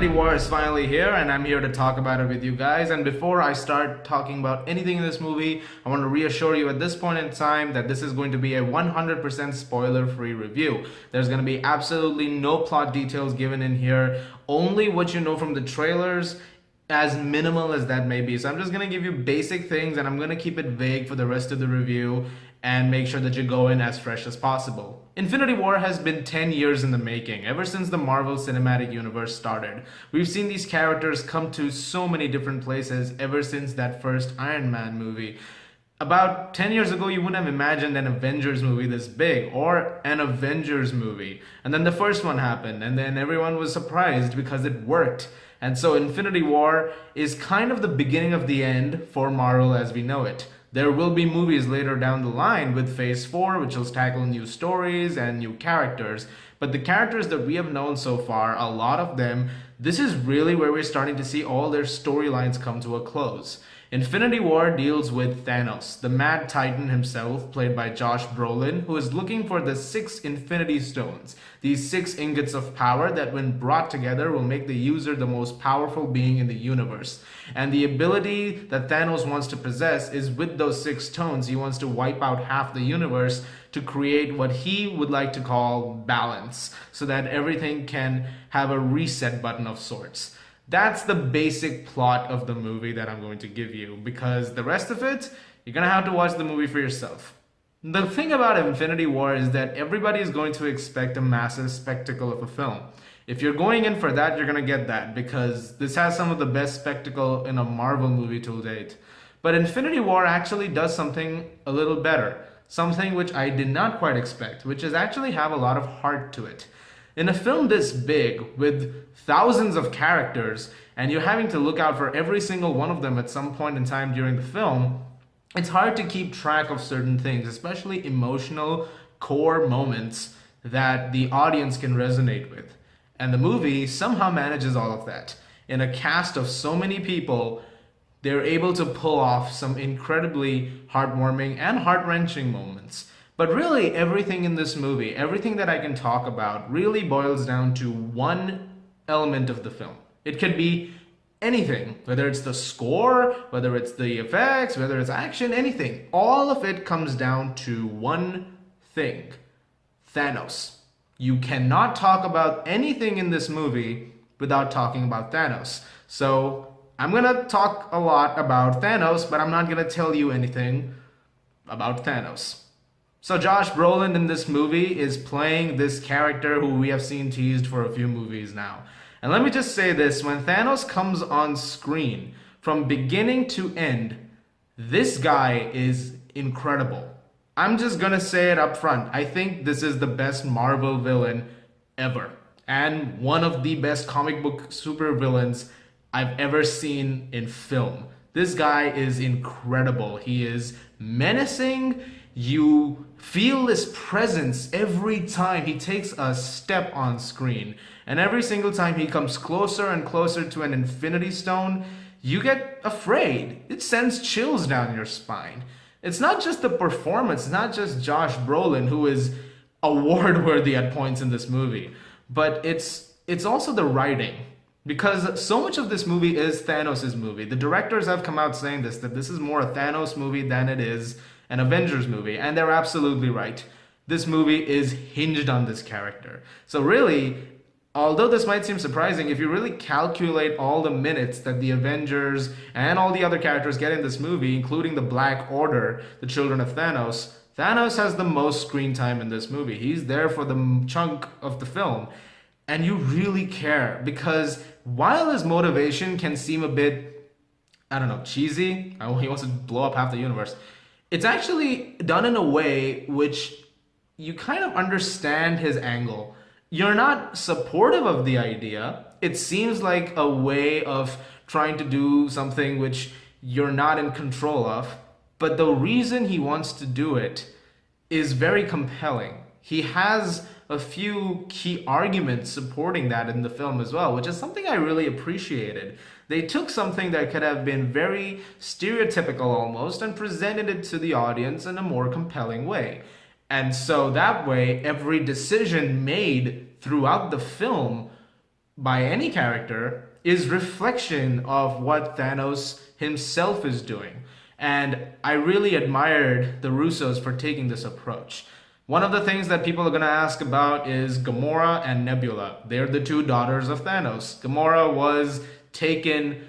Infinity War is finally here, and I'm here to talk about it with you guys. And before I start talking about anything in this movie, I want to reassure you at this point in time that this is going to be a 100% spoiler-free review. There's going to be absolutely no plot details given in here, only what you know from the trailers, as minimal as that may be. So I'm just going to give you basic things, and I'm going to keep it vague for the rest of the review and make sure that you go in as fresh as possible. Infinity War has been 10 years in the making, ever since the Marvel Cinematic Universe started. We've seen these characters come to so many different places ever since that first Iron Man movie. About 10 years ago, you wouldn't have imagined an Avengers movie this big, or an Avengers movie. And then the first one happened, and then everyone was surprised because it worked. And so Infinity War is kind of the beginning of the end for Marvel as we know it. There will be movies later down the line with Phase 4, which will tackle new stories and new characters. But the characters that we have known so far, a lot of them, this is really where we're starting to see all their storylines come to a close. Infinity War deals with Thanos, the Mad Titan himself, played by Josh Brolin, who is looking for the 6 Infinity Stones, these 6 ingots of power that when brought together will make the user the most powerful being in the universe. And the ability that Thanos wants to possess is with those 6 stones, he wants to wipe out half the universe to create what he would like to call balance, so that everything can have a reset button of sorts. That's the basic plot of the movie that I'm going to give you, because the rest of it, you're going to have to watch the movie for yourself. The thing about Infinity War is that everybody is going to expect a massive spectacle of a film. If you're going in for that, you're going to get that, because this has some of the best spectacle in a Marvel movie to date. But Infinity War actually does something a little better, something which I did not quite expect, which is actually have a lot of heart to it. In a film this big, with thousands of characters, and you're having to look out for every single one of them at some point in time during the film, it's hard to keep track of certain things, especially emotional core moments that the audience can resonate with. And the movie somehow manages all of that. In a cast of so many people, they're able to pull off some incredibly heartwarming and heart-wrenching moments. But really, everything in this movie, everything that I can talk about, really boils down to one element of the film. It could be anything, whether it's the score, whether it's the effects, whether it's action, anything. All of it comes down to one thing: Thanos. You cannot talk about anything in this movie without talking about Thanos. So I'm gonna talk a lot about Thanos, but I'm not gonna tell you anything about Thanos. So Josh Brolin in this movie is playing this character who we have seen teased for a few movies now. And let me just say this, when Thanos comes on screen, from beginning to end, this guy is incredible. I'm just gonna say it up front. I think this is the best Marvel villain ever. And one of the best comic book supervillains I've ever seen in film. This guy is incredible. He is menacing. You feel this presence every time he takes a step on screen. And every single time he comes closer and closer to an Infinity Stone, you get afraid. It sends chills down your spine. It's not just the performance, it's not just Josh Brolin, who is award-worthy at points in this movie, but it's also the writing. Because so much of this movie is Thanos' movie. The directors have come out saying this, that this is more a Thanos movie than it is an Avengers movie, and they're absolutely right. This movie is hinged on this character. So really, although this might seem surprising, if you really calculate all the minutes that the Avengers and all the other characters get in this movie, including the Black Order, the children of Thanos, Thanos has the most screen time in this movie. He's there for the chunk of the film. And you really care, because while his motivation can seem a bit, I don't know, cheesy, he wants to blow up half the universe, it's actually done in a way which you kind of understand his angle. You're not supportive of the idea. It seems like a way of trying to do something which you're not in control of. But the reason he wants to do it is very compelling. He has a few key arguments supporting that in the film as well, which is something I really appreciated. They took something that could have been very stereotypical almost and presented it to the audience in a more compelling way. And so that way, every decision made throughout the film by any character is reflection of what Thanos himself is doing. And I really admired the Russos for taking this approach. One of the things that people are going to ask about is Gamora and Nebula. They're the two daughters of Thanos. Gamora was taken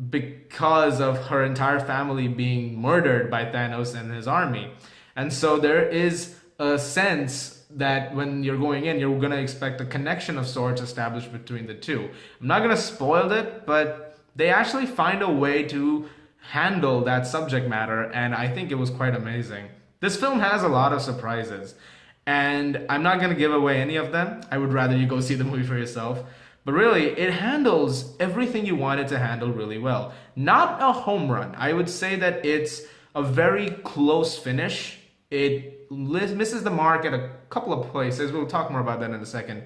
because of her entire family being murdered by Thanos and his army. And so there is a sense that when you're going in, you're going to expect a connection of sorts established between the two. I'm not going to spoil it, but they actually find a way to handle that subject matter, and I think it was quite amazing. This film has a lot of surprises, and I'm not going to give away any of them. I would rather you go see the movie for yourself. But really, it handles everything you want it to handle really well. Not a home run. I would say that it's a very close finish. It misses the mark at a couple of places. We'll talk more about that in a second.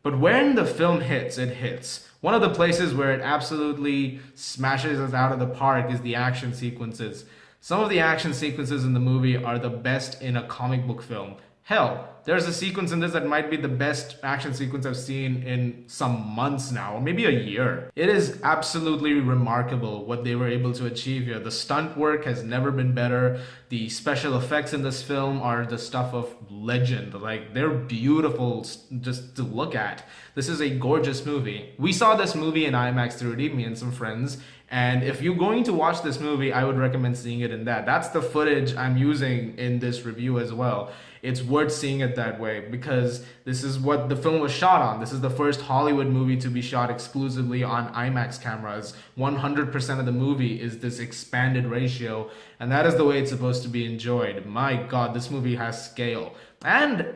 But when the film hits, it hits. One of the places where it absolutely smashes us out of the park is the action sequences. Some of the action sequences in the movie are the best in a comic book film. Hell, there's a sequence in this that might be the best action sequence I've seen in some months now, or maybe a year. It is absolutely remarkable what they were able to achieve here. The stunt work has never been better. The special effects in this film are the stuff of legend. Like, they're beautiful just to look at. This is a gorgeous movie. We saw this movie in IMAX 3D, me and some friends. And if you're going to watch this movie, I would recommend seeing it in that. That's the footage I'm using in this review as well. It's worth seeing it that way because this is what the film was shot on. This is the first Hollywood movie to be shot exclusively on IMAX cameras. 100% of the movie is this expanded ratio, and that is the way it's supposed to be enjoyed. My God, this movie has scale and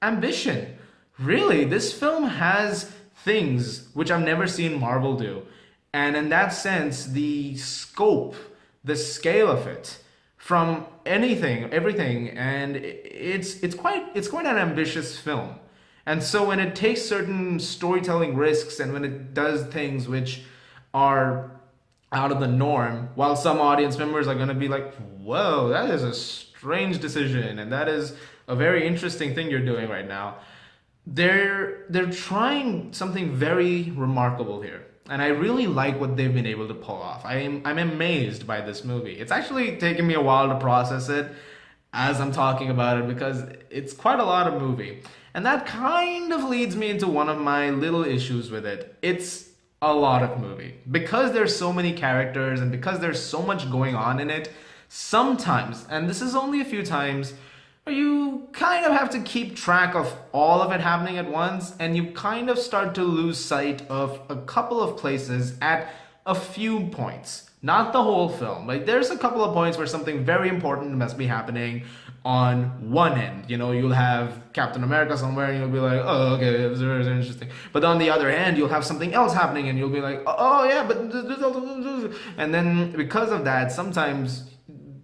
ambition. Really, this film has things which I've never seen Marvel do. And in that sense, the scope, the scale of it, from everything, and it's quite an ambitious film. And so when it takes certain storytelling risks and when it does things which are out of the norm, while some audience members are going to be like, whoa, that is a strange decision, and that is a very interesting thing you're doing right now. They're trying something very remarkable here. And I really like what they've been able to pull off. I'm amazed by this movie. It's actually taken me a while to process it as I'm talking about it because it's quite a lot of movie. And that kind of leads me into one of my little issues with it. It's a lot of movie. Because there's so many characters and because there's so much going on in it, sometimes, and this is only a few times, you kind of have to keep track of all of it happening at once, and you kind of start to lose sight of a couple of places at a few points. Not the whole film. Like, there's a couple of points where something very important must be happening on one end. You know, you'll have Captain America somewhere and you'll be like, oh, okay, this is very interesting. But on the other hand, you'll have something else happening and you'll be like, oh yeah, but... And then because of that, sometimes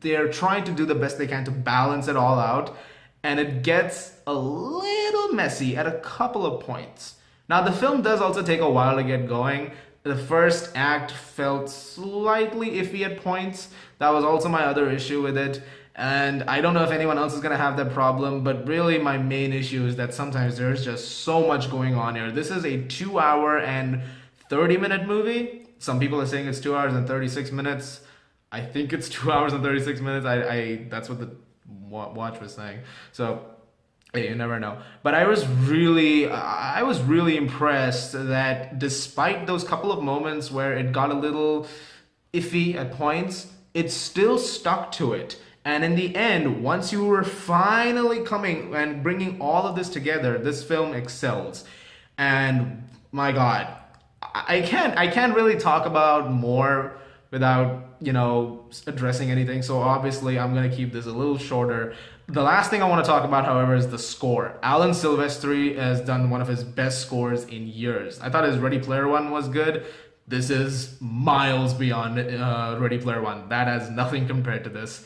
they're trying to do the best they can to balance it all out, and it gets a little messy at a couple of points. Now, the film does also take a while to get going. The first act felt slightly iffy at points. That was also my other issue with it. And I don't know if anyone else is going to have that problem, but really my main issue is that sometimes there's just so much going on here. This is a 2-hour and 30-minute movie. Some people are saying it's 2 hours and 36 minutes. I think it's 2 hours and 36 minutes. That's what the watch was saying. So, hey, you never know. But I was really impressed that despite those couple of moments where it got a little iffy at points, it still stuck to it. And in the end, once you were finally coming and bringing all of this together, this film excels. And my God, I can't really talk about more without, addressing anything. So obviously I'm going to keep this a little shorter. The last thing I want to talk about, however, is the score. Alan Silvestri has done one of his best scores in years. I thought his Ready Player One was good. This is miles beyond Ready Player One. That has nothing compared to this.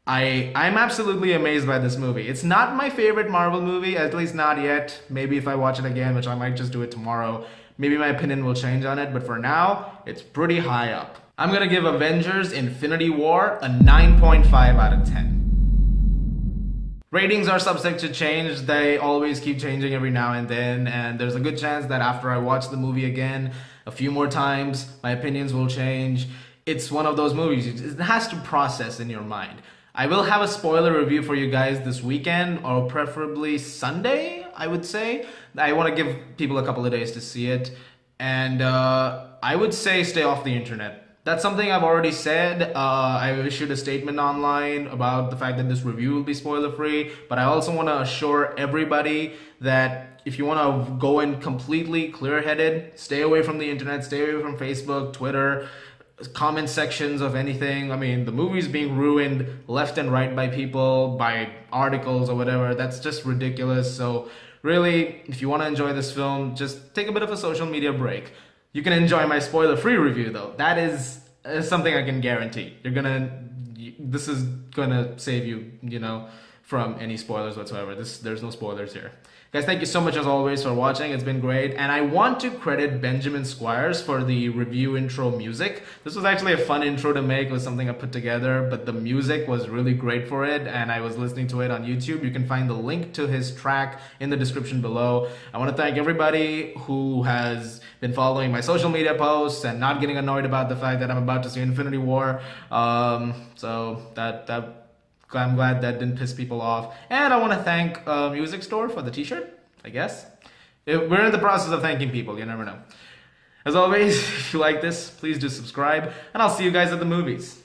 I'm absolutely amazed by this movie. It's not my favorite Marvel movie, at least not yet. Maybe if I watch it again, which I might just do it tomorrow, maybe my opinion will change on it. But for now, it's pretty high up. I'm going to give Avengers Infinity War a 9.5 out of 10. Ratings are subject to change. They always keep changing every now and then, and there's a good chance that after I watch the movie again a few more times, my opinions will change. It's one of those movies, it has to process in your mind. I will have a spoiler review for you guys this weekend, or preferably Sunday, I would say. I want to give people a couple of days to see it, and I would say stay off the internet. That's something I've already said. I issued a statement online about the fact that this review will be spoiler free, but I also want to assure everybody that if you want to go in completely clear headed, stay away from the internet, stay away from Facebook, Twitter, comment sections of anything. I mean, the movie's being ruined left and right by people, by articles or whatever. That's just ridiculous. So really, if you want to enjoy this film, just take a bit of a social media break. You can enjoy my spoiler-free review though. That is something I can guarantee. This is gonna save you, from any spoilers whatsoever. There's no spoilers here. Guys, thank you so much as always for watching. It's been great. And I want to credit Benjamin Squires for the review intro music. This was actually a fun intro to make. It was something I put together, but the music was really great for it. And I was listening to it on YouTube. You can find the link to his track in the description below. I want to thank everybody who has been following my social media posts and not getting annoyed about the fact that I'm about to see Infinity War. I'm glad that didn't piss people off. And I want to thank Music Store for the t-shirt, I guess. We're in the process of thanking people, you never know. As always, if you like this, please do subscribe, and I'll see you guys at the movies.